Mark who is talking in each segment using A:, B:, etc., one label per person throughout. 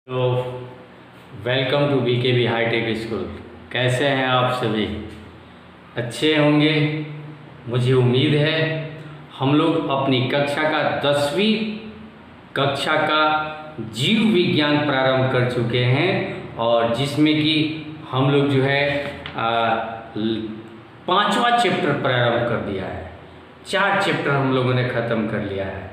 A: तो welcome to BKB high tech school. कैसे हैं आप सभी? अच्छे होंगे, मुझे उम्मीद है। हम लोग अपनी कक्षा का 10वीं कक्षा का जीव विज्ञान प्रारंभ कर चुके हैं और जिसमें कि हम लोग जो है 5वां चैप्टर प्रारंभ कर दिया है। 4 चैप्टर हम लोगों ने ख़त्म कर लिया है।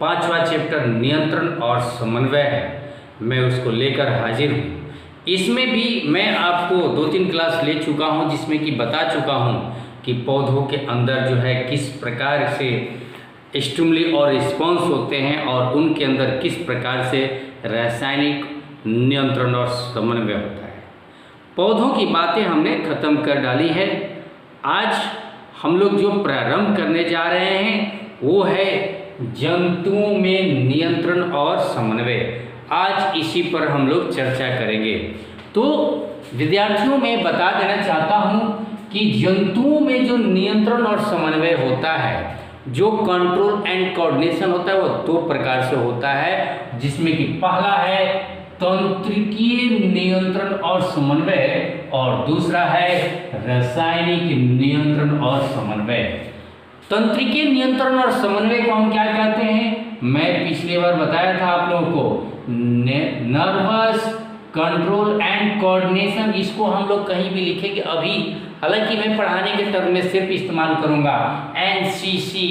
A: 5वां चैप्टर नियंत्रण और समन्वय है, मैं उसको लेकर हाजिर हूँ। इसमें भी मैं आपको 2-3 क्लास ले चुका हूँ जिसमें कि बता चुका हूँ कि पौधों के अंदर जो है किस प्रकार से स्टिमुली और रिस्पॉन्स होते हैं और उनके अंदर किस प्रकार से रासायनिक नियंत्रण और समन्वय होता है। पौधों की बातें हमने ख़त्म कर डाली है। आज हम लोग जो प्रारंभ करने जा रहे हैं वो है जंतुओं में नियंत्रण और समन्वय। आज इसी पर हम लोग चर्चा करेंगे। तो विद्यार्थियों में बता देना चाहता हूँ कि जंतुओं में जो नियंत्रण और समन्वय होता है, जो कंट्रोल एंड कोऑर्डिनेशन होता है, वो 2 प्रकार से होता है, जिसमें कि पहला है तंत्रिकीय नियंत्रण और समन्वय और दूसरा है रासायनिक नियंत्रण और समन्वय। तंत्रिकीय नियंत्रण और समन्वय को हम क्या कहते हैं? मैं पिछली बार बताया था आप लोगों को, नर्वस कंट्रोल एंड कोऑर्डिनेशन। इसको हम लोग कहीं भी लिखेंगे अभी, हालांकि मैं पढ़ाने के टर्म में सिर्फ इस्तेमाल करूंगा NCC,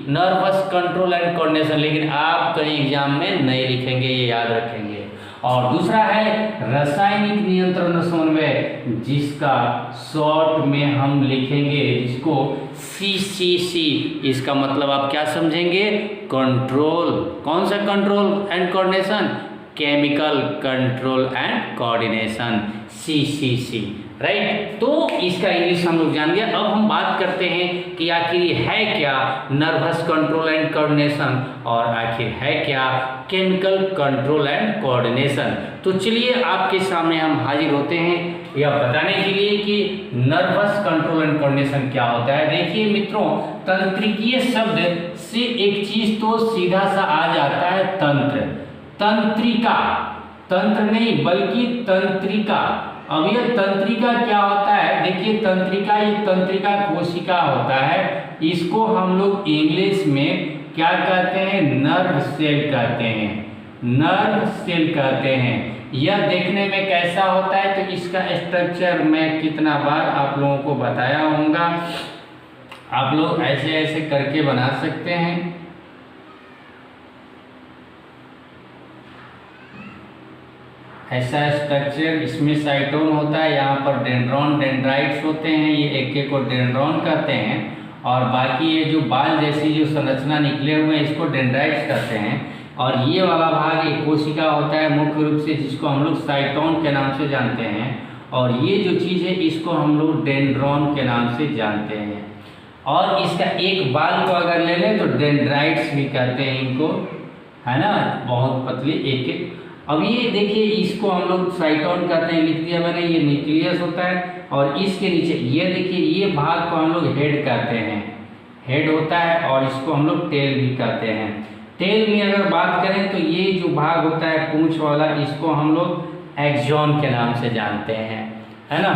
A: nervous control and coordination, लेकिन आप कहीं एग्जाम में नहीं लिखेंगे, ये याद रखेंगे। और दूसरा है रासायनिक नियंत्रण और समन्वय, जिसका शॉर्ट में हम लिखेंगे इसको CCC। इसका मतलब आप क्या समझेंगे? कंट्रोल। कौन सा control and coordination? Chemical control and coordination, CCC, right. तो इसका इंग्लिश हम लोग जान गए। अब हम बात करते हैं कि आखिर है क्या नर्वस कंट्रोल एंड कोऑर्डिनेशन और आखिर है क्या केमिकल कंट्रोल एंड कोऑर्डिनेशन। तो चलिए आपके सामने हम हाजिर होते हैं यह बताने के लिए कि नर्वस कंट्रोल एंड कोऑर्डिनेशन क्या होता है। देखिए मित्रों, तंत्रिकीय शब्द से एक चीज तो सीधा सा आ जाता है तंत्र, तंत्रिका, तंत्र नहीं बल्कि तंत्रिका। अब यह तंत्रिका क्या होता है? देखिए तंत्रिका, ये तंत्रिका कोशिका होता है, इसको हम लोग इंग्लिश में क्या कहते हैं? नर्व सेल कहते हैं, नर्व सेल कहते हैं। यह देखने में कैसा होता है? तो इसका स्ट्रक्चर मैं कितना बार आप लोगों को बताया होगा, आप लोग ऐसे ऐसे करके बना सकते हैं। ऐसा स्ट्रक्चर, इसमें साइटोन होता है, यहाँ पर डेंड्रॉन डेंड्राइट्स होते हैं, ये एक को डेंड्रॉन कहते हैं, और बाकी ये जो बाल जैसी जो संरचना निकले हुए हैं इसको डेंड्राइट्स कहते हैं। और ये वाला भाग एक कोशिका होता है मुख्य रूप से, जिसको हम लोग साइटोन के नाम से जानते हैं, और ये जो चीज़ है इसको हम लोग डेंड्रॉन के नाम से जानते हैं। और इसका एक बाल को अगर ले लें तो डेंड्राइट्स भी कहते हैं इनको, है ना, बहुत पतली एक एक। अब ये देखिए, इसको हम लोग साइटोन कहते हैं, लिख दिया मैंने, ये न्यूक्लियस होता है। और इसके नीचे ये देखिए, ये भाग को हम लोग हेड कहते हैं, हेड होता है, और इसको हम लोग टेल भी कहते हैं। टेल में अगर बात करें तो ये जो भाग होता है पूंछ वाला, इसको हम लोग एक्सॉन के नाम से जानते हैं, है ना।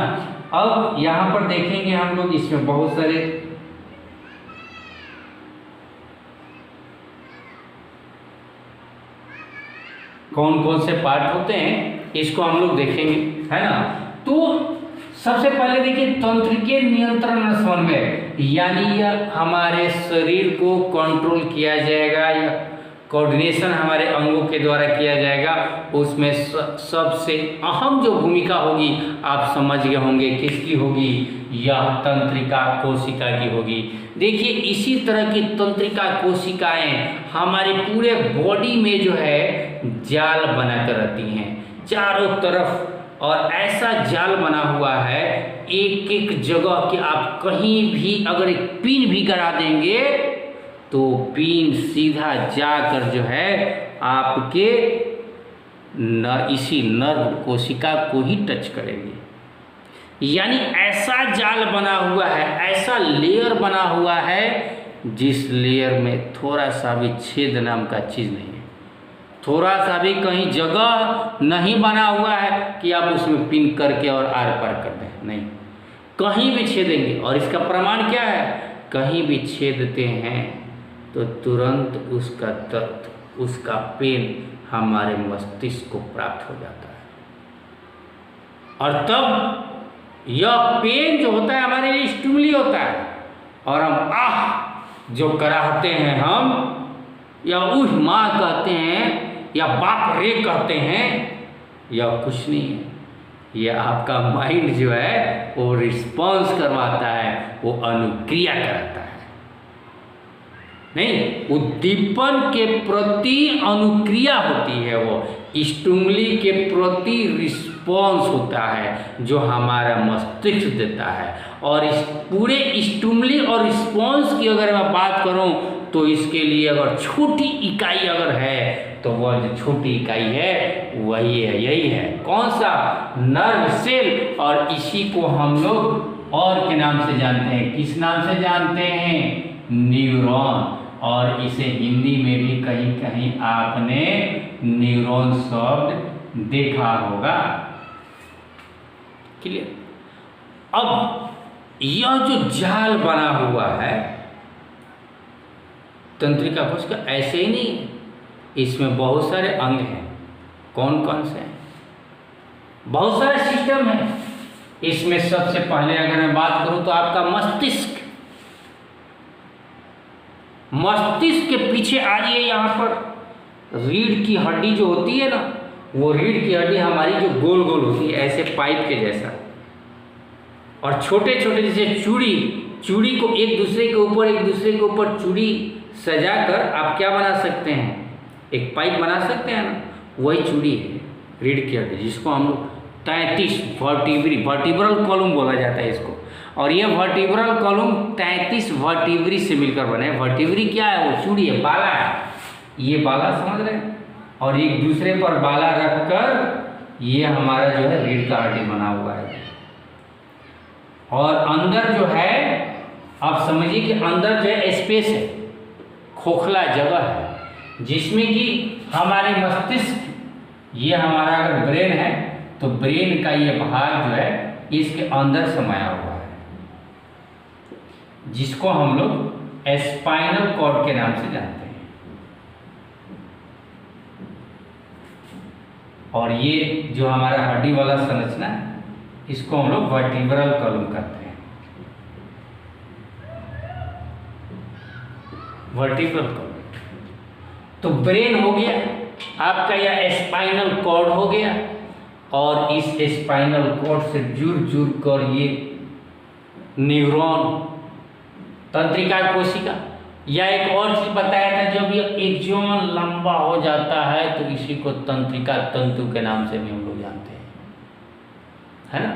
A: अब यहाँ पर देखेंगे हम लोग, इसमें बहुत सारे कौन कौन से पार्ट होते हैं इसको हम लोग देखेंगे, है ना। तो सबसे पहले देखिए तंत्रिकीय नियंत्रण और समन्वय, यानी यह हमारे शरीर को कंट्रोल किया जाएगा या कोऑर्डिनेशन हमारे अंगों के द्वारा किया जाएगा। उसमें सबसे अहम जो भूमिका होगी आप समझ गए होंगे किसकी होगी? यह तंत्रिका कोशिका की होगी। देखिए इसी तरह की तंत्रिका कोशिकाएं हमारे पूरे बॉडी में जो है जाल बनाकर रहती हैं चारों तरफ, और ऐसा जाल बना हुआ है एक एक जगह कि आप कहीं भी अगर एक पिन भी करा देंगे तो पिन सीधा जाकर जो है आपके इसी नर्व कोशिका को ही टच करेंगे। यानी ऐसा जाल बना हुआ है, ऐसा लेयर बना हुआ है जिस लेयर में थोड़ा सा भी छेद नाम का चीज़ नहीं है। थोड़ा सा भी कहीं जगह नहीं बना हुआ है कि आप उसमें पिन करके और आर पार कर दें, नहीं, कहीं भी छेदेंगे। और इसका प्रमाण क्या है, कहीं भी छेदते हैं तो तुरंत उसका तत्व, उसका पेन हमारे मस्तिष्क को प्राप्त हो जाता है। और तब यह पेन जो होता है हमारे लिए स्टिमुली होता है, और हम आह जो कराहते हैं हम, या उह माँ कहते हैं, या बाप रे कहते हैं, यह कुछ नहीं है, यह आपका माइंड जो है वो रिस्पॉन्स करवाता है, वो अनुक्रिया कराता है। नहीं, उद्दीपन के प्रति अनुक्रिया होती है, वो स्टिमुली के प्रति रिस्पॉन्स होता है जो हमारा मस्तिष्क देता है। और इस पूरे स्टिमुली और रिस्पॉन्स की अगर मैं बात करूं तो इसके लिए अगर छोटी इकाई अगर है तो वह जो छोटी इकाई है वही है, यही है, कौन सा, नर्व सेल। और इसी को हम लोग और के नाम से जानते हैं, किस नाम से जानते हैं, न्यूरॉन। और इसे हिंदी में भी कहीं कहीं आपने न्यूरॉन शब्द देखा होगा। क्लियर। अब यह जो जाल बना हुआ है तंत्रिका कोश का, ऐसे ही नहीं, इसमें बहुत सारे अंग हैं। कौन कौन से हैं, बहुत सारे सिस्टम हैं इसमें। सबसे पहले अगर मैं बात करूं तो आपका मस्तिष्क, मस्तिष्क के पीछे आइए, यहाँ पर रीढ़ की हड्डी जो होती है ना, वो रीढ़ की हड्डी हमारी जो गोल गोल होती है ऐसे पाइप के जैसा, और छोटे छोटे जैसे चूड़ी, चूड़ी को एक दूसरे के ऊपर चूड़ी सजाकर आप क्या बना सकते हैं, एक पाइप बना सकते हैं ना, वही चूड़ी है रीढ़ की हड्डी, जिसको हम लोग 33 वर्टिब्रल कॉलम बोला जाता है इसको। और ये वर्टिब्रल कॉलम 33 वर्टिब्री से मिलकर बने हैं। वर्टिब्री क्या है, वो चूड़ी है, बाला है, ये बाला समझ रहे हैं, और एक दूसरे पर बाला रखकर ये हमारा जो है रीढ़ का हड्डी बना हुआ है। और अंदर जो है आप समझिए कि अंदर जो है स्पेस है, खोखला जगह है, जिसमें कि हमारे मस्तिष्क, ये हमारा अगर ब्रेन है तो ब्रेन का ये भाग जो है इसके अंदर समाया हुआ है, जिसको हम लोग स्पाइनल कॉर्ड के नाम से जानते हैं। और ये जो हमारा हड्डी वाला संरचना है इसको हम लोग वर्टिब्रल कॉलम कहते हैं, वर्टिब्रल कॉलम। तो ब्रेन हो गया आपका, या स्पाइनल कॉर्ड हो गया, और इस स्पाइनल कॉर्ड से जुड़ कर ये न्यूरॉन, तंत्रिका कोशिका, या एक और चीज बताया था, जब ये एक्सॉन लंबा हो जाता है तो इसी को तंत्रिका तंतु के नाम से भी हम लोग जानते हैं, है ना।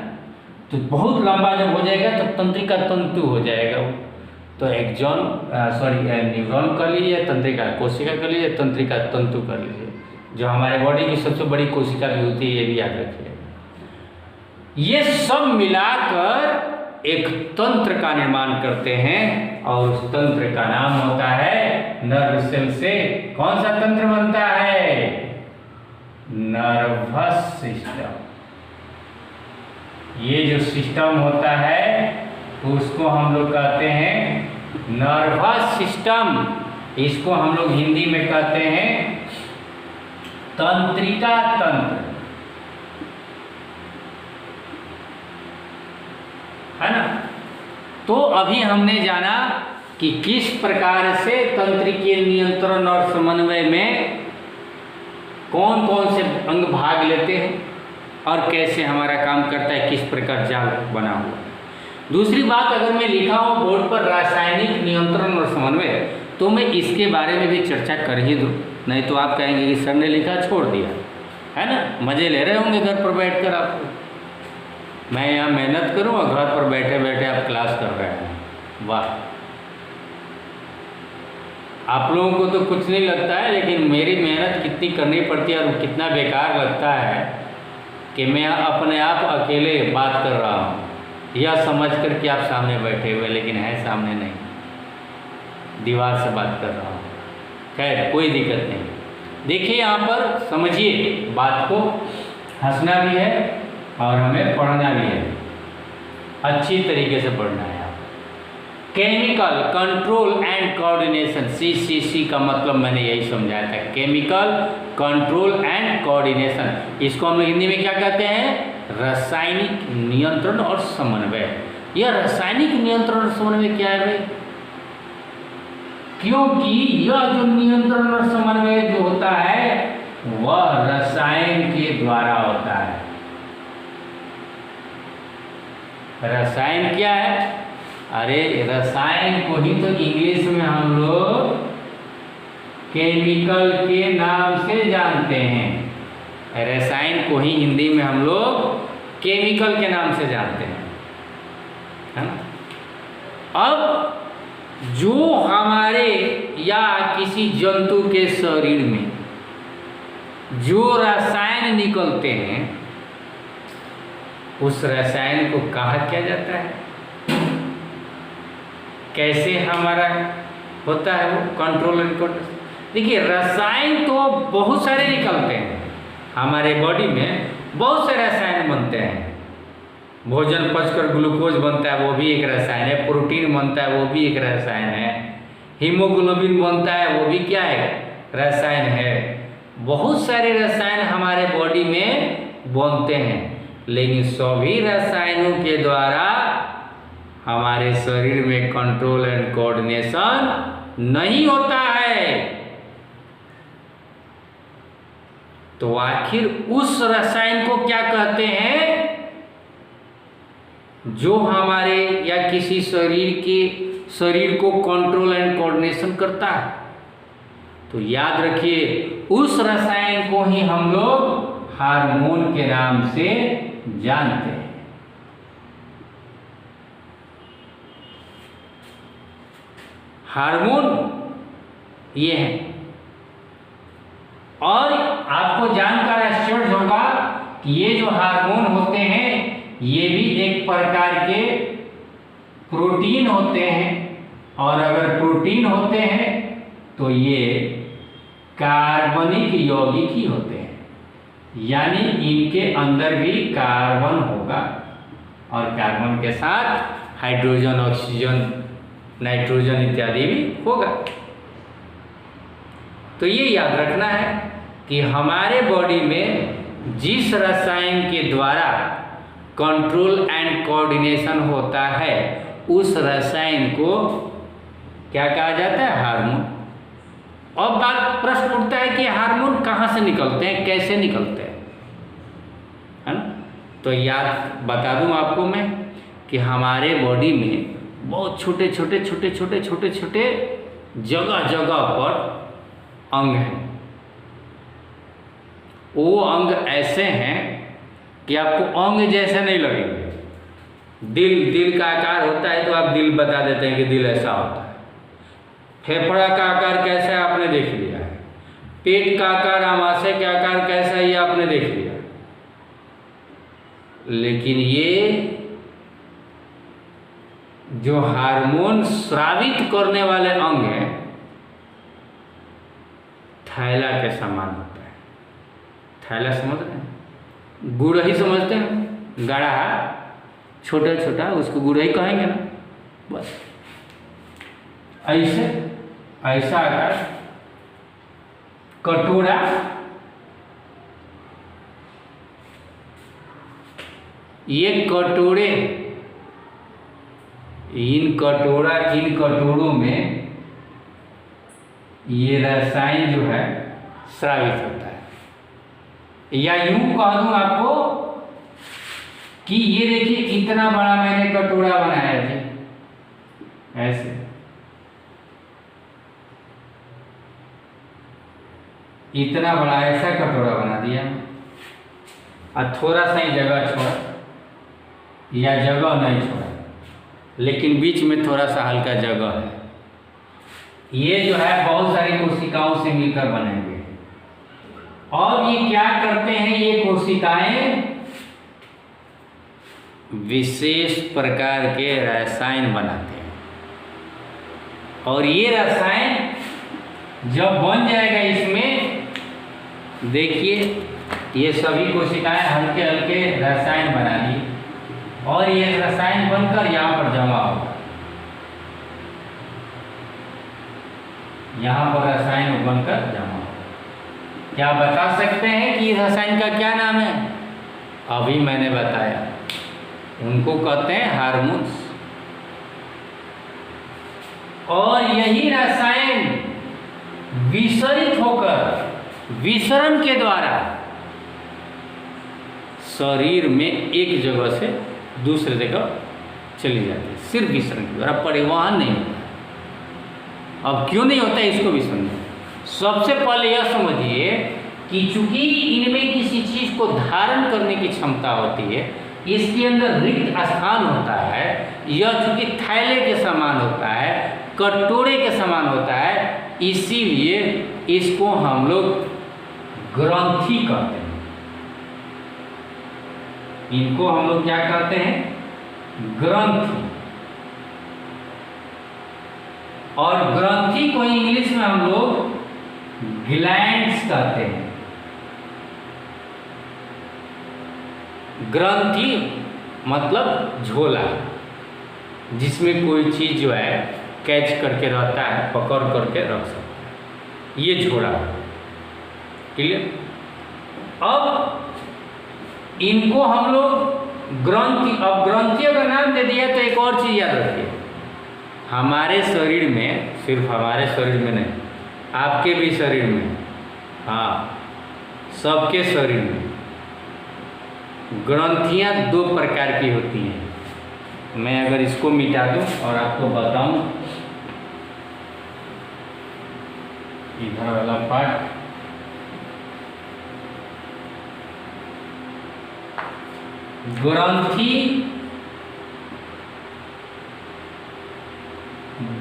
A: तो बहुत लंबा जब हो जाएगा तो तंत्रिका तंतु हो जाएगा वो। तो एक्सॉन न्यूरॉन कर लीजिए, तंत्रिका कोशिका कर लीजिए, तंत्रिका तंतु कर लीजिए, जो हमारे बॉडी की सबसे बड़ी कोशिका भी होती है, ये भी याद रखिए। ये सब मिलाकर एक तंत्र का निर्माण करते हैं, और उस तंत्र का नाम होता है नर्व सेल से। कौन सा तंत्र बनता है, नर्वस सिस्टम। ये जो सिस्टम होता है उसको हम लोग कहते हैं नर्वस सिस्टम। इसको हम लोग हिंदी में कहते हैं तंत्रिका तंत्र, है ना। तो अभी हमने जाना कि किस प्रकार से तंत्रिकीय नियंत्रण और समन्वय में कौन कौन से अंग भाग लेते हैं और कैसे हमारा काम करता है, किस प्रकार जाल बना हुआ। दूसरी बात, अगर मैं लिखा हूँ बोर्ड पर रासायनिक नियंत्रण और समन्वय, तो मैं इसके बारे में भी चर्चा कर ही दूँ, नहीं तो आप कहेंगे कि सर ने लिखा छोड़ दिया, है ना। मज़े ले रहे होंगे घर पर बैठकर आप, मैं यहाँ मेहनत करूँ और घर पर बैठे बैठे आप क्लास कर रहे हैं, वाह। आप लोगों को तो कुछ नहीं लगता है, लेकिन मेरी मेहनत कितनी करनी पड़ती है और कितना बेकार लगता है कि मैं अपने आप अकेले बात कर रहा हूँ, यह समझ कर कि आप सामने बैठे हुए, लेकिन है सामने नहीं, दीवार से बात कर रहा हूँ। खैर कोई दिक्कत नहीं। देखिए यहाँ पर समझिए बात को, हंसना भी है और हमें पढ़ना भी है, अच्छी तरीके से पढ़ना है। Chemical control and coordination, CCC का मतलब मैंने यही समझाया था, केमिकल कंट्रोल एंड कोऑर्डिनेशन। इसको हम हिंदी में क्या कहते हैं? रासायनिक नियंत्रण और समन्वय। यह रासायनिक नियंत्रण और समन्वय क्या है भाई? क्योंकि यह जो नियंत्रण और समन्वय जो होता है वह रसायन के द्वारा होता है। रसायन क्या है? अरे रसायन को ही तो इंग्लिश में हम लोग केमिकल के नाम से जानते हैं। रसायन को ही हिंदी में हम लोग केमिकल के नाम से जानते हैं, है ना। अब जो हमारे या किसी जंतु के शरीर में जो रसायन निकलते हैं उस रसायन को कहा क्या जाता है? कैसे हमारा होता है वो कंट्रोल एंड कोऑर्डिनेशन? देखिए रसायन तो बहुत सारे निकलते हैं, हमारे बॉडी में बहुत से रसायन बनते हैं। भोजन पचकर ग्लूकोज बनता है वो भी एक रसायन है, प्रोटीन बनता है वो भी एक रसायन है, हीमोग्लोबिन बनता है वो भी क्या है? रसायन है। बहुत सारे रसायन हमारे बॉडी में बनते हैं, लेकिन सभी रसायनों के द्वारा हमारे शरीर में कंट्रोल एंड कोऑर्डिनेशन नहीं होता है। तो आखिर उस रसायन को क्या कहते हैं जो हमारे या किसी शरीर को कंट्रोल एंड कोऑर्डिनेशन करता है? तो याद रखिए उस रसायन को ही हम लोग हार्मोन के नाम से जानते हैं। हार्मोन ये है। और आपको जानकर आश्चर्य होगा कि ये जो हार्मोन होते हैं ये भी एक प्रकार के प्रोटीन होते हैं, और अगर प्रोटीन होते हैं तो ये कार्बनिक यौगिक ही होते हैं, यानी इनके अंदर भी कार्बन होगा और कार्बन के साथ हाइड्रोजन, ऑक्सीजन, नाइट्रोजन इत्यादि भी होगा। तो ये याद रखना है कि हमारे बॉडी में जिस रसायन के द्वारा कंट्रोल एंड कोऑर्डिनेशन होता है उस रसायन को क्या कहा जाता है? हार्मोन। अब बात प्रश्न उठता है कि हार्मोन कहाँ से निकलते हैं, कैसे निकलते हैं, है ना। तो याद बता दूं आपको मैं कि हमारे बॉडी में बहुत छोटे छोटे छोटे छोटे छोटे छोटे जगह जगह पर अंग हैं। वो अंग ऐसे हैं कि आपको अंग जैसे नहीं लगेंगे। दिल का आकार होता है तो आप दिल बता देते हैं कि दिल ऐसा होता है। फेफड़ा का आकार कैसा है आपने देख लिया है। पेट का आकार, आमाशय का आकार कैसा है ये आपने देख लिया। लेकिन ये जो हार्मोन स्रावित करने वाले अंग हैं थैला के समान होता है। थैला समझ रहे हैं? गुड़ही समझते हैं? गाढ़ा छोटा छोटा उसको गुड़ही कहेंगे ना। बस ऐसा आकार, कटोरा, ये कटोरे, इन कटोरों में ये रसायन जो है स्रावित होता है। या यूं कह दूं आपको कि ये देखिए इतना बड़ा मैंने कटोरा बनाया जी, ऐसे इतना बड़ा ऐसा कटोरा बना दिया और थोड़ा सा ही जगह छोड़ा या जगह नहीं छोड़ा, लेकिन बीच में थोड़ा सा हल्का जगह है। ये जो है बहुत सारी कोशिकाओं से मिलकर बने हुए हैं। और ये क्या करते हैं? ये कोशिकाएं विशेष प्रकार के रसायन बनाते हैं, और ये रसायन जब बन जाएगा इसमें देखिए ये सभी कोशिकाएं हल्के हल्के रसायन बना ली और ये रसायन बनकर यहाँ पर जमा होगा। यहाँ पर रसायन बनकर जमा होगा। क्या बता सकते हैं कि रसायन का क्या नाम है? अभी मैंने बताया, उनको कहते हैं हार्मोन्स। और यही रसायन विसरित होकर विसरण के द्वारा शरीर में एक जगह से दूसरे जगह चली जाती है। सिर्फ विसरण के द्वारा, परिवहन नहीं होता। अब क्यों नहीं होता है इसको भी समझिए। सबसे पहले यह समझिए कि चूंकि इनमें किसी चीज को धारण करने की क्षमता होती है, इसके अंदर रिक्त स्थान होता है, यह चूंकि थैले के समान होता है, कटोरे के समान होता है, इसीलिए इसको हम लोग ग्रंथि कहते हैं। इनको हम लोग क्या कहते हैं? ग्रंथि। और ग्रंथि को इंग्लिश में हम लोग ग्लैंड्स कहते हैं। ग्रंथि मतलब झोला, जिसमें कोई चीज जो है कैच करके रहता है, पकड़ करके रख सकता है, ये झोला। क्लियर? अब इनको हम लोग ग्रंथि, अब ग्रंथि अगर नाम दे दिया तो एक और चीज याद रखिए, हमारे शरीर में, सिर्फ हमारे शरीर में नहीं, आपके भी शरीर में, हाँ सबके शरीर में ग्रंथियां दो प्रकार की होती हैं। मैं अगर इसको मिटा दूं और आपको बताऊं, इधर वाला पार्ट, ग्रंथि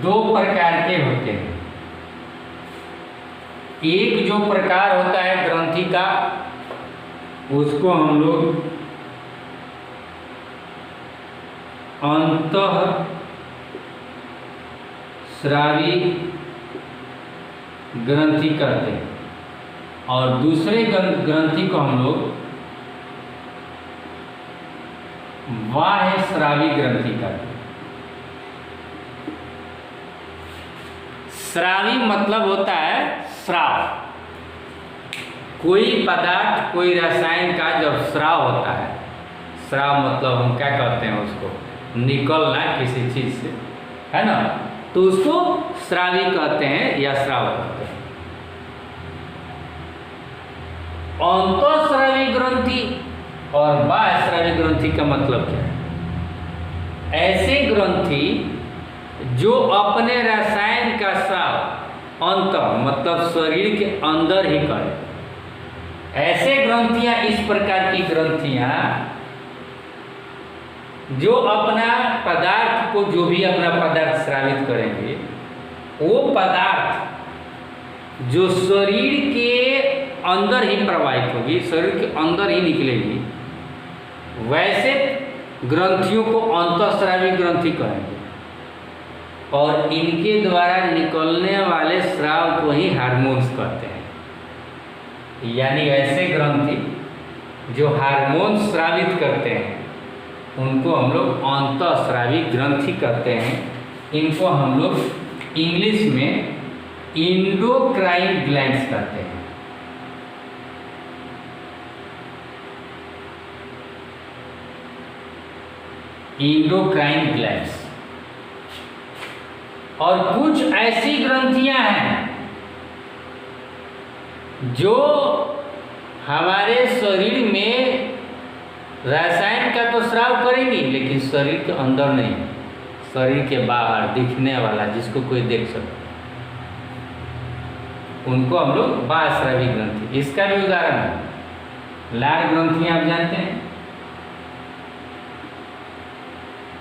A: दो प्रकार के होते हैं। एक जो प्रकार होता है ग्रंथि का, उसको हम लोग अंतःस्रावी ग्रंथि कहते हैं, और दूसरे ग्रंथि को हम लोग बाह्यस्रावी ग्रंथि कहते हैं। स्रावी मतलब होता है स्राव। कोई पदार्थ, कोई रसायन का जब स्राव होता है, स्राव मतलब हम क्या कहते हैं उसको, निकलना किसी चीज से, है ना, तो उसको स्रावी कहते हैं या स्राव कहते हैं। अंतःस्रावी ग्रंथि और बाह्यस्रावी ग्रंथि का मतलब क्या है? ऐसे ग्रंथि जो अपने रसायन का स्राव अंत मतलब शरीर के अंदर ही करें। ऐसे ग्रंथियां, इस प्रकार की ग्रंथियां जो अपना पदार्थ को, जो भी अपना पदार्थ स्रावित करेंगे, वो पदार्थ जो शरीर के अंदर ही प्रवाहित होगी, शरीर के अंदर ही निकलेगी, वैसे ग्रंथियों को अंतःस्रावी ग्रंथि कहेंगे। और इनके द्वारा निकलने वाले स्राव को ही हार्मोन्स कहते हैं। यानी ऐसे ग्रंथि जो हार्मोन स्रावित करते हैं, उनको हम लोग अंतःस्रावी ग्रंथि कहते हैं। इनको हम लोग इंग्लिश में इंडोक्राइन ग्लैंड्स कहते हैं। Endocrine glands. और कुछ ऐसी ग्रंथियां हैं जो हमारे शरीर में रसायन का तो स्राव करेंगी, लेकिन शरीर के अंदर नहीं, शरीर के बाहर दिखने वाला, जिसको कोई देख सके, उनको हम लोग बाह्यस्रावी ग्रंथि। इसका भी उदाहरण है लार ग्रंथियां, आप जानते हैं,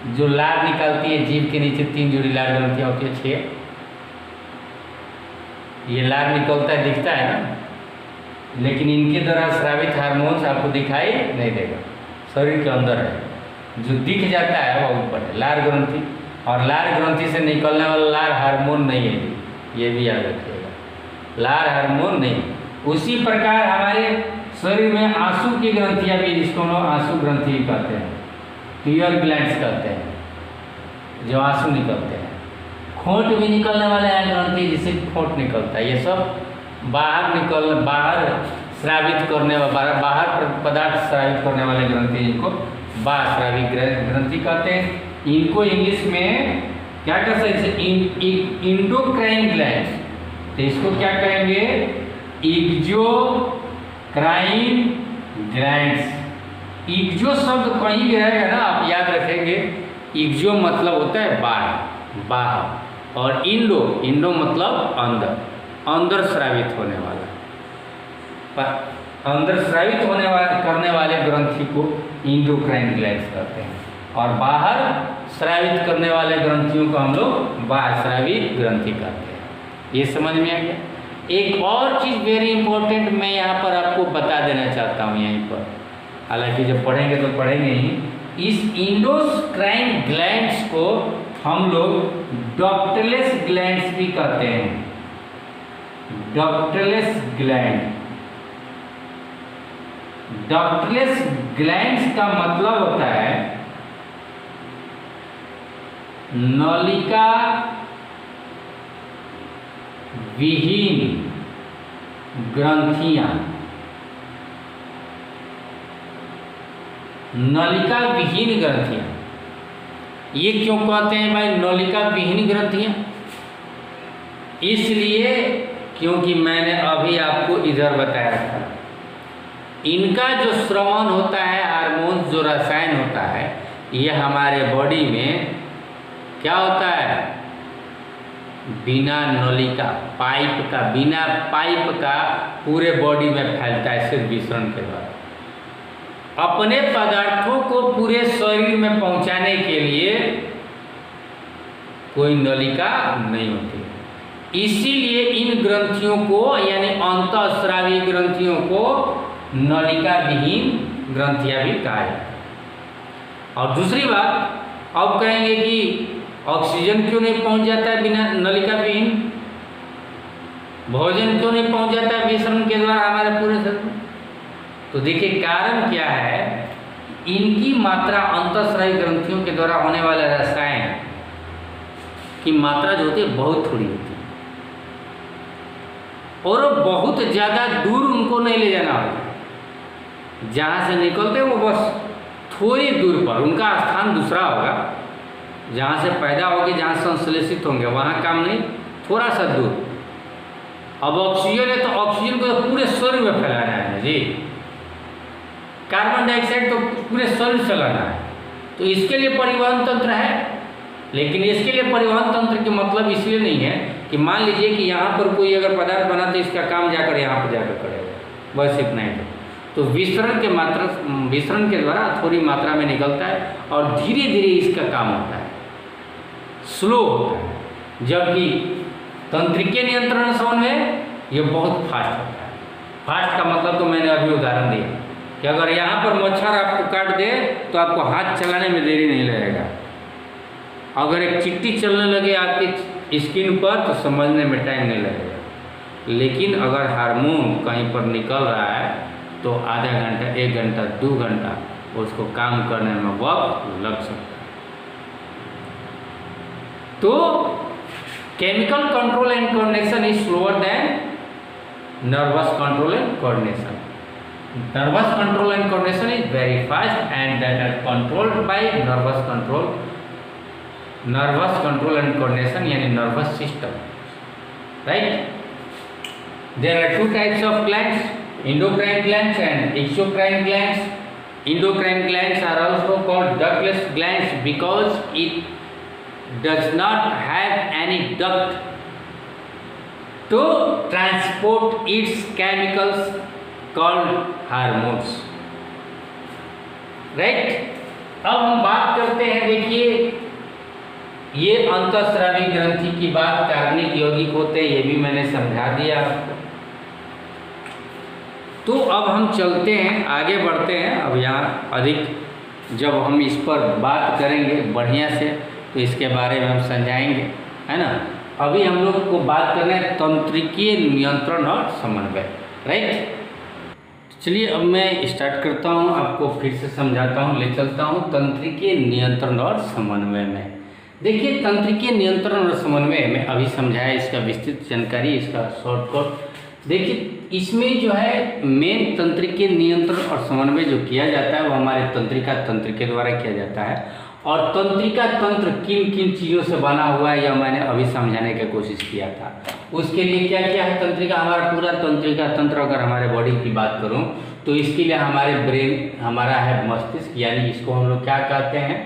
A: जो लार निकालती है, जीभ के नीचे 3 जोड़ी लार ग्रंथियां होती है, 6, ये लार निकलता है, दिखता है ना, लेकिन इनके द्वारा स्रावित हार्मोन्स आपको दिखाई नहीं देगा, शरीर के अंदर है। जो दिख जाता है वो ऊपर है, लार ग्रंथि। और लार ग्रंथि से निकलने वाला लार हार्मोन नहीं है, ये भी याद रखिएगा, लार हार्मोन नहीं, उसी प्रकार हमारे शरीर में आंसू की ग्रंथियां भी, जिसको हम लोग आंसू ग्रंथि कहते हैं, टीयर ग्लैंड्स कहते हैं, जो आंसू निकलते हैं। खोट भी निकलने वाले हैं ग्रंथि, जिससे खोट निकलता है। ये सब बाहर स्रावित करने वाले, बाहर पदार्थ स्रावित करने वाले ग्रंथि, जिनको बाह्यस्रावी ग्रंथि कहते हैं। इनको इंग्लिश में क्या कर सकते हैं? Endocrine glands. तो इसको क्या कहेंगे? Exocrine glands. एक्सो शब्द कहीं भी रहेगा ना, आप याद रखेंगे। एक्सो मतलब होता है बाहर, और इंडो मतलब अंदर स्रावित होने वाला। अंदर स्रावित करने वाले ग्रंथि को इंडोक्राइन ग्लैंड्स कहते हैं, और बाहर स्रावित करने वाले ग्रंथियों को हम लोग बाह्यस्रावी ग्रंथि कहते हैं। ये समझ में आ गया। एक और चीज़ वेरी इंपॉर्टेंट मैं यहाँ पर आपको बता देना चाहता हूँ यहीं पर, हालांकि जब पढ़ेंगे तो पढ़ेंगे ही। इस इंडोक्राइन ग्लैंड्स को हम लोग डक्टलेस ग्लैंड्स भी कहते हैं। डक्टलेस ग्लैंड्स का मतलब होता है नलिका विहीन ग्रंथियां। नलिका विहीन ग्रंथियां, ये क्यों कहते हैं भाई नलिका विहीन ग्रंथियां? इसलिए क्योंकि मैंने अभी आपको इधर बताया था, इनका जो स्रवण होता है, हार्मोन जो रसायन होता है, ये हमारे बॉडी में क्या होता है? बिना नलिका बिना पाइप का पूरे बॉडी में फैलता है, सिर्फ विसरण के द्वारा। अपने पदार्थों को पूरे शरीर में पहुंचाने के लिए कोई नलिका नहीं होती। इसीलिए इन ग्रंथियों को, यानी अंतःस्रावी ग्रंथियों को नलिका विहीन ग्रंथियां भी कहा जाता है। और दूसरी बात, अब कहेंगे कि ऑक्सीजन क्यों नहीं पहुंच जाता है बिना नलिका विहीन? भोजन क्यों नहीं पहुंच जाता है विसरण के द्वारा हमारे पूरे शरीर में? तो देखिए कारण क्या है, इनकी मात्रा, अंतःस्रावी ग्रंथियों के द्वारा होने वाले रसायन की मात्रा जो होती है बहुत थोड़ी होती है, और बहुत ज़्यादा दूर उनको नहीं ले जाना होता। जहाँ से निकलते हैं वो बस थोड़ी दूर पर, उनका स्थान दूसरा होगा, जहाँ से पैदा होंगे, जहाँ संश्लेषित होंगे, वहाँ काम नहीं, थोड़ा सा दूर। अब ऑक्सीजन है तो ऑक्सीजन को तो पूरे शरीर में फैलाना है जी, कार्बन डाइऑक्साइड तो पूरे शरीर से लाना है, तो इसके लिए परिवहन तंत्र है। लेकिन इसके लिए परिवहन तंत्र के मतलब इसलिए नहीं है कि मान लीजिए कि यहाँ पर कोई अगर पदार्थ बना तो इसका काम जाकर यहाँ पर जाकर करेगा, बस इतना ही। तो विसरण के द्वारा थोड़ी मात्रा में निकलता है और धीरे धीरे इसका काम होता है, स्लो होता है। जबकि तंत्रिकीय नियंत्रण श्रवण में ये बहुत फास्ट होता है। फास्ट का मतलब तो मैंने अभी उदाहरण दिया कि अगर यहाँ पर मच्छर आपको काट दे तो आपको हाथ चलाने में देरी नहीं लगेगा। अगर एक चिट्टी चलने लगे आपकी स्किन पर तो समझने में टाइम नहीं लगेगा। लेकिन अगर हार्मोन कहीं पर निकल रहा है तो आधा घंटा, 1 घंटा, 2 घंटा उसको काम करने में वक्त लग सकता है। तो chemical control and coordination is slower than nervous control and coordination. Nervous control and coordination is very fast and that are controlled by nervous control and coordination, यानी nervous system, right. There are 2 types of glands, endocrine glands and exocrine glands. Endocrine glands are also called ductless glands because it does not have any duct to transport its chemicals called hormones, right? अब हम बात करते हैं, देखिए ये अंतःस्रावी ग्रंथि की बात कार्बनिक यौगिक होते हैं, ये भी मैंने समझा दिया आपको। तो अब हम चलते हैं, आगे बढ़ते हैं। अब यहाँ अधिक जब हम इस पर बात करेंगे बढ़िया से तो इसके बारे में हम समझाएंगे, है ना। अभी हम लोग को बात करना है तंत्रिकीय नियंत्रण और समन्वय। राइट। चलिए अब मैं स्टार्ट करता हूँ, आपको फिर से समझाता हूँ, ले चलता हूँ तंत्रिकीय नियंत्रण और समन्वय में। देखिए तंत्रिकीय नियंत्रण और समन्वय में अभी समझाया, इसका विस्तृत जानकारी, इसका शॉर्टकट। देखिए इसमें जो है मेन तंत्रिकीय नियंत्रण और समन्वय जो किया जाता है वो हमारे तंत्रिका तंत्र के द्वारा किया जाता है। और तंत्रिका तंत्र किन किन चीज़ों से बना हुआ है यह मैंने अभी समझाने की कोशिश किया था। उसके लिए क्या क्या है तंत्रिका, हमारा पूरा तंत्रिका तंत्र, अगर हमारे बॉडी की बात करूं तो इसके लिए हमारे ब्रेन, हमारा है मस्तिष्क, यानी इसको हम लोग क्या कहते हैं,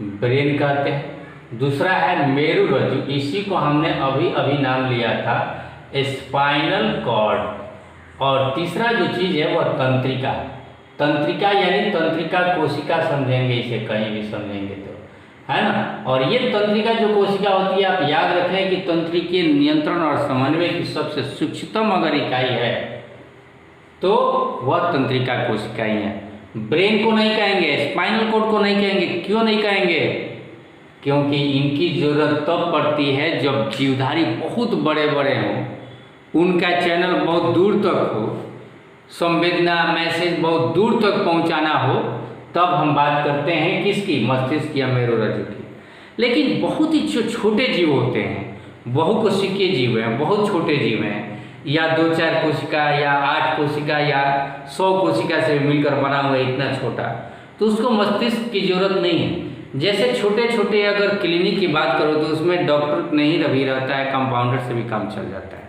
A: ब्रेन कहते हैं। दूसरा है मेरुरज्जु, इसी को हमने अभी अभी नाम लिया था स्पाइनल कॉर्ड। और तीसरा जो चीज़ है वह तंत्रिका, तंत्रिका यानी तंत्रिका कोशिका समझेंगे इसे, कहीं भी समझेंगे तो, है ना। और ये तंत्रिका जो कोशिका होती है, आप याद रखें कि तंत्रिकीय नियंत्रण और समन्वय की सबसे सूक्ष्मतम अगर इकाई है तो वह तंत्रिका कोशिका ही है। ब्रेन को नहीं कहेंगे, स्पाइनल कॉर्ड को नहीं कहेंगे। क्यों नहीं कहेंगे? क्योंकि इनकी जरूरत तब पड़ती है जब जीवधारी बहुत बड़े बड़े हों, उनका चैनल बहुत दूर तक हो, संवेदना मैसेज बहुत दूर तक पहुंचाना हो, तब हम बात करते हैं किसकी, मस्तिष्क या मेरुरज्जु की। लेकिन बहुत ही छोटे जीव होते हैं, बहुकोशिकीय जीव हैं, बहुत छोटे जीव हैं, या 2-4 कोशिका या 8 कोशिका या 100 कोशिका से मिलकर बना हुआ है, इतना छोटा, तो उसको मस्तिष्क की जरूरत नहीं है। जैसे छोटे छोटे अगर क्लिनिक की बात करो तो उसमें डॉक्टर नहीं भी रहता है, कंपाउंडर से भी काम चल जाता है।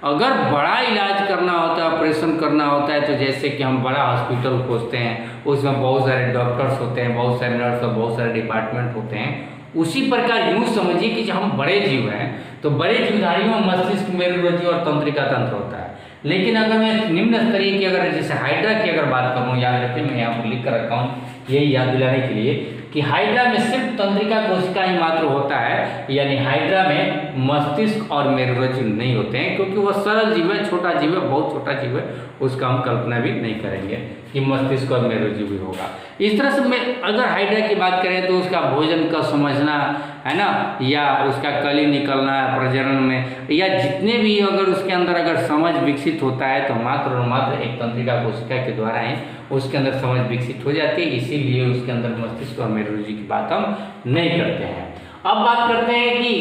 A: अगर बड़ा इलाज करना होता है, ऑपरेशन करना होता है, तो जैसे कि हम बड़ा हॉस्पिटल खोजते हैं, उसमें बहुत सारे डॉक्टर्स होते हैं, बहुत सारे नर्स और बहुत सारे डिपार्टमेंट होते हैं। उसी प्रकार यूँ समझिए कि जब हम बड़े जीव हैं तो बड़े जीवधारियों में मस्तिष्क, मेरुरज्जु और तंत्रिका तंत्र होता है। लेकिन अगर मैं निम्न स्तरीय की, अगर जैसे हाइड्रा की अगर बात करूँ, याद रखिए मैं यहाँ पर लिख कर रखा हूँ यही याद दिलाने के लिए कि हाइड्रा में सिर्फ तंत्रिका कोशिका ही मात्र होता है, यानी हाइड्रा में मस्तिष्क और मेरुरज्जु नहीं होते हैं, क्योंकि वह सरल जीव है, छोटा जीव है, बहुत छोटा जीव है, उसका हम कल्पना भी नहीं करेंगे कि मस्तिष्क और मेरुरज्जु भी होगा। इस तरह से मैं अगर हाइड्रा की बात करें तो उसका भोजन का समझना है ना, या उसका कली निकलना प्रजनन में, या जितने भी अगर उसके अंदर अगर समझ विकसित होता है तो मात्र और मात्र एक तंत्रिका कोशिका के द्वारा ही उसके अंदर समझ विकसित हो जाती है। इसीलिए उसके अंदर मस्तिष्क और मेरुरज्जु की बात हम नहीं करते हैं। अब बात करते हैं कि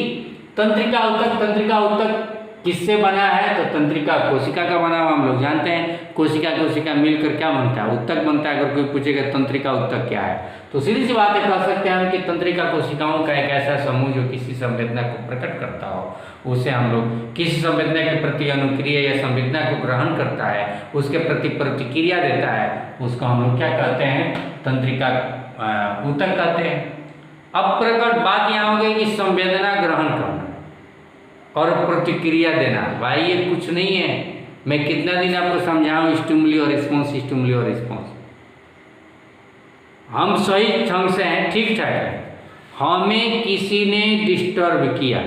A: तंत्रिका उत्तक, तंत्रिका उत्तक किससे बना है, तो तंत्रिका कोशिका का बना हुआ हम लोग जानते हैं। कोशिका कोशिका मिलकर क्या बनता है, उत्तक बनता है। अगर कोई पूछेगा तंत्रिका उत्तक क्या है, तो सीधी सी बात है कह सकते हैं कि तंत्रिका कोशिकाओं का एक ऐसा समूह जो किसी संवेदना को प्रकट करता हो, उसे हम लोग किसी संवेदना के प्रति अनुक्रिया या संवेदना को ग्रहण करता है, उसके प्रति प्रतिक्रिया देता है, उसको हम लोग क्या कहते हैं, तंत्रिका उत्तक कहते हैं। अब प्रकट बात यहाँ हो गई कि संवेदना ग्रहण करना और प्रतिक्रिया देना। भाई ये कुछ नहीं है, मैं कितना दिन आपको समझाऊं, स्टिमुली और रिस्पॉन्स, स्टिमुली और रिस्पॉन्स। हम सही ढंग से हैं, ठीक ठाक है, हमें किसी ने डिस्टर्ब किया,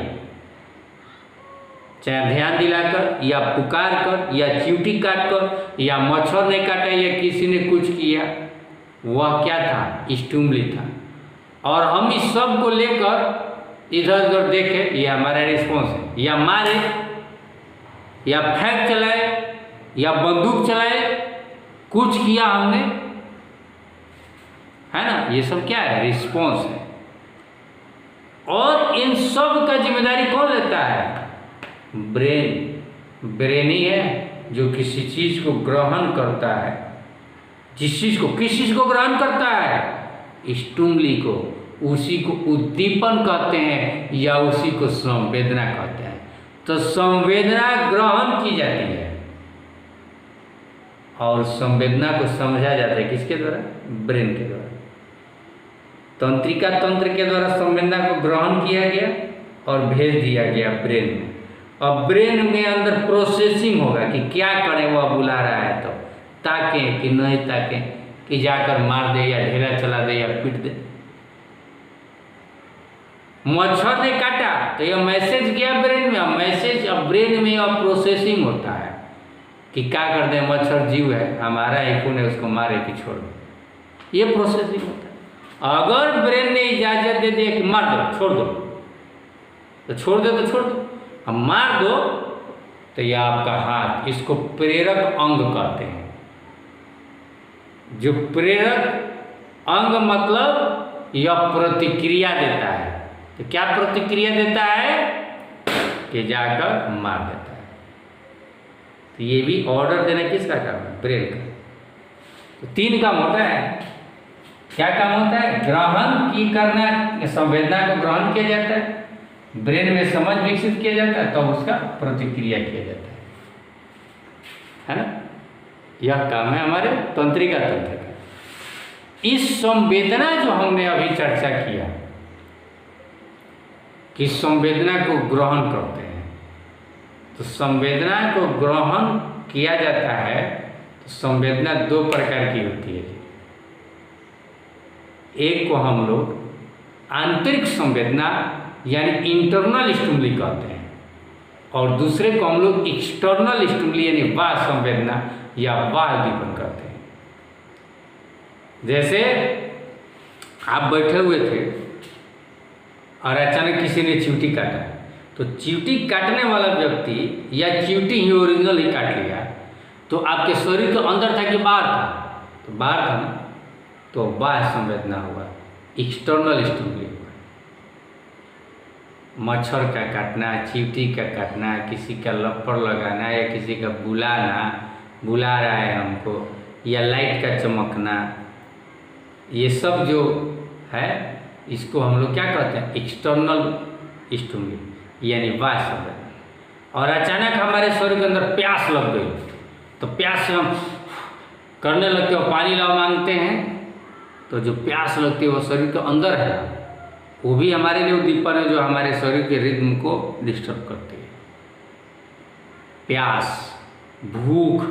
A: चाहे ध्यान दिलाकर या पुकार कर या चींटी काट कर या मच्छर ने काटा या किसी ने कुछ किया, वह क्या था, स्टिमुली था। और हम इस सब को लेकर इधर उधर देखे, ये हमारा रिस्पॉन्स है, या मारे या फेंक चलाए या बंदूक चलाए, कुछ किया हमने, है ना, ये सब क्या है, रिस्पॉन्स है। और इन सब का जिम्मेदारी कौन लेता है, ब्रेन। ब्रेन ही है जो किसी चीज को ग्रहण करता है, जिस चीज को, किस चीज को ग्रहण करता है, स्टिमुली को, उसी को उद्दीपन कहते हैं या उसी को संवेदना कहते हैं। तो संवेदना ग्रहण की जाती है और संवेदना को समझा जाता है किसके द्वारा, ब्रेन के द्वारा। तंत्रिका तंत्र के द्वारा संवेदना को ग्रहण किया गया और भेज दिया गया ब्रेन में। अब ब्रेन में अंदर प्रोसेसिंग होगा कि क्या करें, वह बुला रहा है तो ताकें कि नहीं ताकें, कि जाकर मार दे या ढेला चला दे या पीट दे। मच्छर ने काटा तो यह मैसेज गया ब्रेन में, अब मैसेज अब ब्रेन में अब प्रोसेसिंग होता है कि क्या कर दे, मच्छर जीव है, हमारा ही खून है, उसको मारे कि छोड़ दो, ये प्रोसेसिंग होता है। अगर ब्रेन ने इजाजत दे दिया कि मार दो, छोड़ दो, तो छोड़ दो, तो छोड़ दो। अब मार दो तो यह आपका हाथ, इसको प्रेरक अंग कहते हैं। जो प्रेरक अंग मतलब यह प्रतिक्रिया देता है। तो क्या प्रतिक्रिया देता है कि जाकर मार देता है। तो ये भी ऑर्डर देना किसका काम है? ब्रेन का। तो 3 काम होता है। क्या काम होता है? ग्रहण की करना, संवेदना को ग्रहण किया जाता है, ब्रेन में समझ विकसित किया जाता है, तो उसका प्रतिक्रिया किया जाता है ना। यह काम है हमारे तंत्रिका तंत्र का। इस संवेदना जो हमने अभी चर्चा किया कि संवेदना को ग्रहण करते हैं, तो संवेदना को ग्रहण किया जाता है। तो संवेदना 2 प्रकार की होती है। एक को हम लोग आंतरिक संवेदना यानी इंटरनल स्टिमुली कहते हैं, और दूसरे को हम लोग एक्सटर्नल स्टिमुली यानी बाह्य संवेदना या बाह्य उद्दीपन कहते हैं। जैसे आप बैठे हुए थे और अचानक किसी ने चींटी काटा, तो चींटी काटने वाला व्यक्ति या चींटी ही ओरिजिनल ही काट लिया, तो आपके शरीर के अंदर था कि बाहर था? तो बाहर था ना, तो बाह्य संवेदना हुआ, एक्सटर्नल स्टिमुली हुआ। मच्छर का काटना, चींटी का काटना, किसी का लपड़ लगाना या किसी का बुला रहा है हमको, या लाइट का चमकना, ये सब जो है इसको हम लोग क्या कहते हैं? एक्सटर्नल स्टिमुली यानी बाह्य संवेदना। और अचानक हमारे शरीर के अंदर प्यास लग गई, तो प्यास से हम करने लगते हो, पानी लाओ मांगते हैं, तो जो प्यास लगती है वो शरीर के अंदर है, वो भी हमारे लिए उद्दीपन है जो हमारे शरीर के रिद्म को डिस्टर्ब करती है। प्यास, भूख,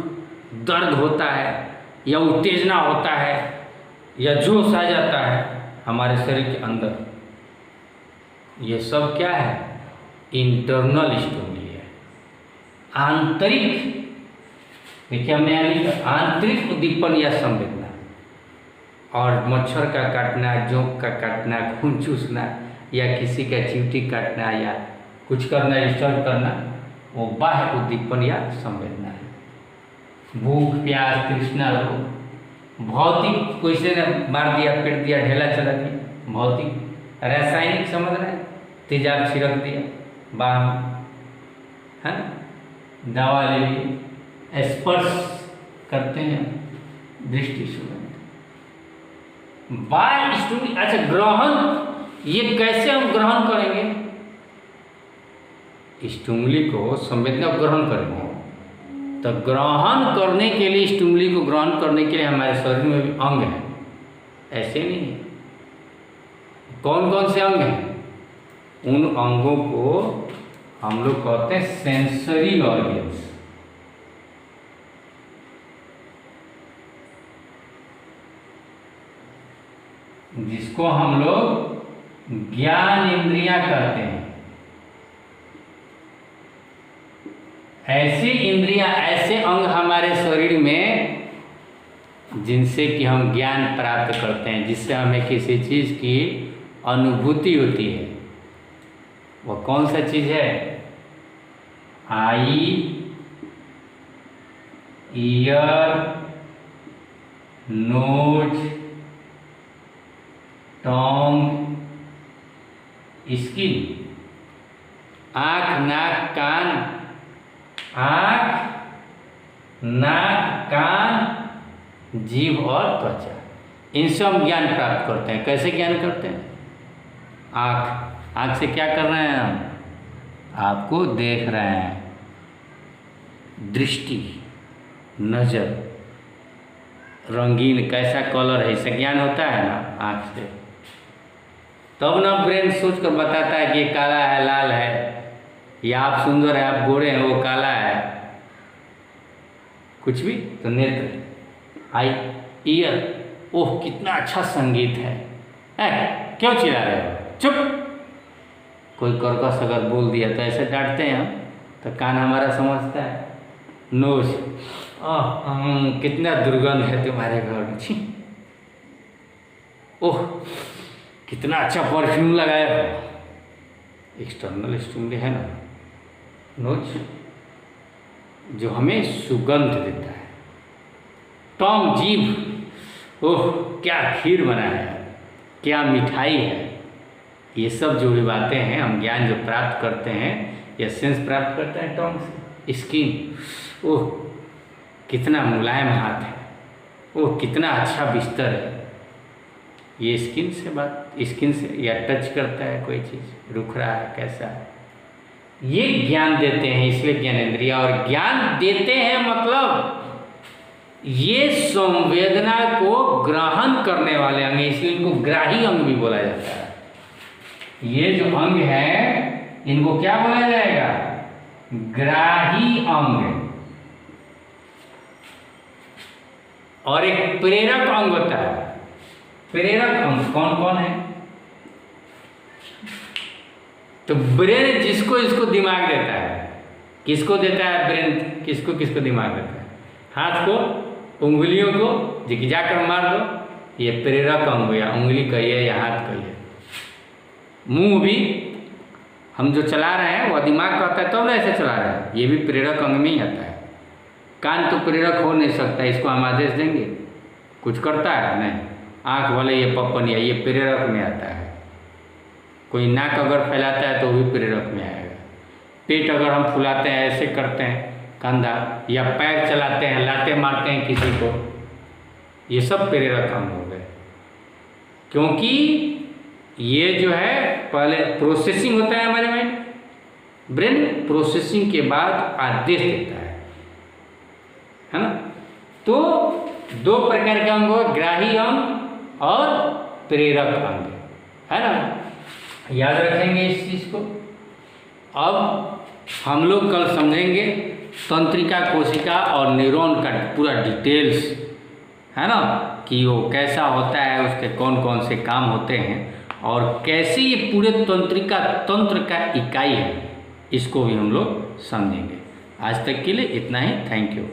A: दर्द होता है या उत्तेजना होता है या जोश आ जाता है हमारे शरीर के अंदर, ये सब क्या है? इंटरनल स्टिमुली है, आंतरिक। देखिए हमने यहाँ लिखा आंतरिक उद्दीपन या संवेदना। और मच्छर का काटना, जोंक का काटना, खून चूसना या किसी का चींटी काटना या कुछ करना, डिस्टर्ब करना, वो बाह्य उद्दीपन या संवेदना है। भूख, प्यास, तृष्णा, भौतिक, कोई से ने मार दिया, पीट दिया, ढेला चला दिया, भौतिक। रासायनिक समझ रहे हैं, तेजाब छिड़क दिया बाह में, है दवा ले ली, स्पर्श करते हैं, दृष्टि सुगंध, बाह्य स्टिमुली। अच्छा, ग्रहण, ये कैसे हम ग्रहण करेंगे? स्टिमुली को, संवेदना को ग्रहण करेंगे, तो ग्रहण करने के लिए, स्टिमुली को ग्रहण करने के लिए हमारे शरीर में भी अंग है, ऐसे नहीं है। कौन कौन से अंग हैं? उन अंगों को हम लोग कहते हैं सेंसरी ऑर्गन्स। जिसको हम लोग ज्ञान इंद्रियां कहते हैं। ऐसी इंद्रियां, ऐसे अंग हमारे शरीर में जिनसे कि हम ज्ञान प्राप्त करते हैं, जिससे हमें किसी चीज़ की अनुभूति होती है। वह कौन सा चीज़ है? आई, ईयर, नोज, टोंग, स्किन, आँख, नाक, कान, आँख, नाक, कान, जीभ और त्वचा, इनसे हम ज्ञान प्राप्त करते हैं। कैसे ज्ञान करते हैं? आँख से क्या कर रहे हैं हम? आपको देख रहे हैं, दृष्टि, नज़र, रंगीन कैसा कलर है, इससे ज्ञान होता है ना आँख से। तब ना ब्रेन सोच कर बताता है कि ये काला है, लाल है, या आप सुंदर है, आप गोरे हैं, वो काला है, कुछ भी। तो नेत्र, आई, ईयर, ओह कितना अच्छा संगीत है, क्यों चिल्ला रहे हो, चुप। कोई कर्कश अगर बोल दिया तो ऐसे डांटते हैं हम, तो कान हमारा समझता है। नोज, कितना दुर्गंध है तुम्हारे घर में, छी, ओह कितना अच्छा परफ्यूम लगाया हो। एक्सटर्नल स्टिमुली है ना, नोज। जो हमें सुगंध देता है। टॉन्ग, जीभ, ओह क्या खीर बना है, क्या मिठाई है। ये सब जो भी बातें हैं, हम ज्ञान जो प्राप्त करते हैं या सेंस प्राप्त करते हैं टॉन्ग से। स्किन, ओह कितना मुलायम हाथ है, ओह कितना अच्छा बिस्तर है। ये स्किन से या टच करता है कोई चीज़, रुख रहा है, कैसा है, ये ज्ञान देते हैं। इसलिए ज्ञानेंद्रिय, और ज्ञान देते हैं मतलब ये संवेदना को ग्रहण करने वाले अंग, इसलिए इनको ग्राही अंग भी बोला जाता है। ये जो अंग है इनको क्या बोला जाएगा? ग्राही अंग। और एक प्रेरक अंग होता है। प्रेरक अंग कौन कौन है? तो ब्रेन जिसको इसको दिमाग देता है, किसको देता है ब्रेन, किसको किसको दिमाग देता है? हाथ को, उंगलियों को जाकर मार दो, ये प्रेरक अंग हो, या उंगली कहिए या हाथ कहिए। मुंह भी हम जो चला रहे हैं वह दिमाग का होता है, तब ना ऐसे चला रहे हैं, ये भी प्रेरक अंग में ही आता है। कान तो प्रेरक हो नहीं सकता, इसको हम आदेश देंगे कुछ करता है नहीं। आँख वाले ये पपनिया, ये प्रेरक में आता है। कोई नाक अगर फैलाता है तो भी प्रेरक में आएगा। पेट अगर हम फुलाते हैं, ऐसे करते हैं कंधा, या पैर चलाते हैं, लाते मारते हैं किसी को, ये सब प्रेरक अंग हो गए। क्योंकि ये जो है पहले प्रोसेसिंग होता है हमारे माइंड, ब्रेन प्रोसेसिंग के बाद आदेश देता है ना। तो दो प्रकार के अंग हो, ग्राही अंग और प्रेरक अंग, है ना। याद रखेंगे इस चीज़ को। अब हम लोग कल समझेंगे तंत्रिका कोशिका और न्यूरॉन का पूरा डिटेल्स, है ना, कि वो कैसा होता है, उसके कौन कौन से काम होते हैं और कैसे ये पूरे तंत्र का इकाई है, इसको भी हम लोग समझेंगे। आज तक के लिए इतना ही। Thank you.